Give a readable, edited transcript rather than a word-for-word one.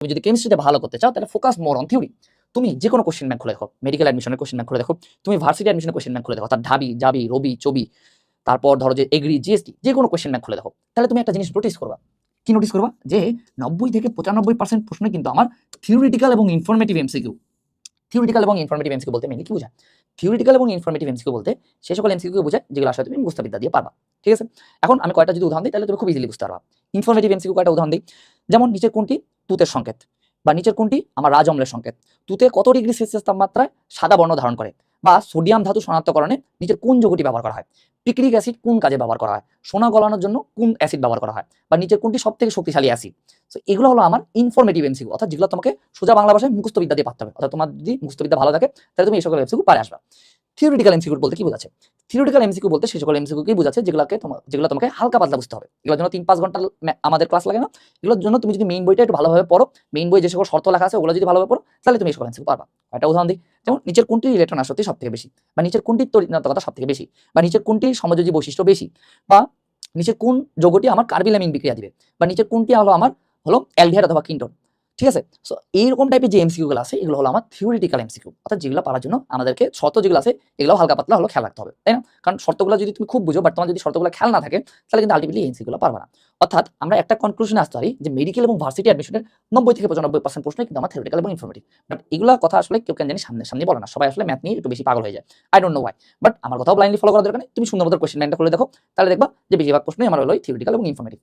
তুমি যদি কেমিস্ট্রিতে ভালো করতে চাও তাহলে ফোকাস মোর অন থিওরি। তুমি যে কোনো কোশ্চেন ব্যাংক খুলে দেখো, মেডিকেল অ্যাডমিশনের কোশ্চেন ব্যাংক খুলে দেখো, তুমি ভার্সিটি অ্যাডমিশনের কোশ্চেন ব্যাংক খুলে দেখো, তার ঢাবি জাবি রবি চবি, তারপর ধরো যে এগ্রি জিএসটি, যে কোনো কোশ্চেন ব্যাংক খুলে দেখো, তাহলে তুমি একটা জিনিস নোটিস করবা। কি নোটিস করবা? যে 90 থেকে 95% প্রশ্ন কিন্তু আমার থিওরিটিক্যাল এবং ইনফরমেটিভ এমসিকিউ। থিওরিটিক্যাল এবং ইনফরমেটিভ এমসিকিউ বলতে মেনলি কি বোঝায়? থিওরিটিক্যাল এবং ইনফরমেটিভ এমসিকিউ বলতে সে সকল এমসিকিউ বোঝায় যেগুলো আসলে তুমি মুখস্থ বিদ্যা দিয়ে পারবা। ঠিক আছে? এখন আমি কয়টা যদি উদাহরণ দিই তাহলে তুমি খুব ইজিলি বুঝতে পারবা। ইনফরমেটিভ এমসিকিউ কয়টা উদাহরণ দিই, যেমন নিচের কোনটি তুতের সংকেত, বা নিচের কোনটি আমার রাজ অম্লের সংকেত, তুতে কত ডিগ্রি সেলসিয়াস তাপমাত্রায় সাদা বর্ণ ধারণ করে, বা সোডিয়াম ধাতু শনাক্তকরণে নিচের কোন যৌগটি ব্যবহার করা হয়, পিক্রিক অ্যাসিড কোন কাজে ব্যবহার করা হয়, সোনা গলানোর জন্য কোন অ্যাসিড ব্যবহার করা হয়, বা নিচের কোনটি সব থেকে শক্তিশালী অ্যাসিড। তো এগুলো হলো আমার ইনফরমেটিভ এমসিকিউ, অর্থাৎ যেগুলো তোমাকে সোজা বাংলা ভাষায় মুখস্থ বিদ্যা দিয়ে পারতে হবে। অর্থাৎ তোমার যদি মুখস্থ বিদ্যা ভালো থাকে তাহলে তুমি এই সকল এমসিকিউ পারে আসবা। থিওরিটিক্যাল এমসিকিউ বলতে কি বোঝাচ্ছে? থিওরিটিক্যাল এমসিকিউ বলতে সেই সকল এমসিকিউকেই বোঝাচ্ছে যেগুলো তোমাকে হালকা পাতলা বুঝতে হবে। এগুলোর জন্য 3-5 ঘন্টা আমাদের ক্লাস লাগে না। এগুলোর জন্য তুমি যদি মেইন বইটা একটু ভালোভাবে পড়ো, মেইন বই যে সকল শর্ত লেখা আছে ওগুলো যদি ভালোভাবে পড়ো, তাহলে তুমি এই সকল এমসিকিউ পারবা। একটা উদাহরণ দিই, যেমন নিচের কোনটি ইলেকট্রন আসক্তি সবথেকে বেশি, বা নিচের কোনটির তড়িৎনাত্মকতা সবথেকে বেশি, বা নিচের কোনটির সমযোজী বৈশিষ্ট্য বেশি, বা নিচের কোন যৌগটি আমার কার্বিলামিন বিক্রিয়া দিবে, বা নিচের কোনটি হলো আমার অ্যালডিহাইড অথবা কিন্টন। ঠিক আছে? সো এইরকম টাইপের যে এমসিকিউ গুলো আছে এগুলো হলো আমার থিওরিটিক্যাল এমসিকিউ, অর্থাৎ যেগুলো পারার জন্য আমাদেরকে শর্ত যেগুলো আছে এগুলো হালকা পাতলা খেয়াল রাখতে হবে, তাই না? কারণ শর্তগুলো যদি তুমি খুব বুঝো বাট তোমার যদি শর্তগুলো খেয়াল না থাকে তাহলে কিন্তু আলটিমেটলি এমসিকিউ গুলো পারবে না। অর্থাৎ আমরা একটা কনক্লুশনে আসতে পারি যে মেডিকেল এবং ভার্সিটি অ্যাডমিশনের 90 থেকে 95% প্রশ্ন কিন্তু আমার থিওরিটিক্যাল এবং ইনফরমেটিভ। বাট এগুলা কথা আসলে কেউ কেন জানি সামনে বলে না, সবাই আসলে ম্যাথ নিয়ে একটু বেশি পাগল হয়ে যায়। I don't know Y, but আমার কথাও ব্লাইন্ডলি ফলো করার দরকার নেই। তুমি সুন্দর মতো কোশ্চেন ব্যাংকটা খুলে দেখো, তাহলে দেখবা যে বেশিরভাগ প্রশ্নই আমার হলো থিওরিটিক্যাল এবং ইনফরমেটিভ।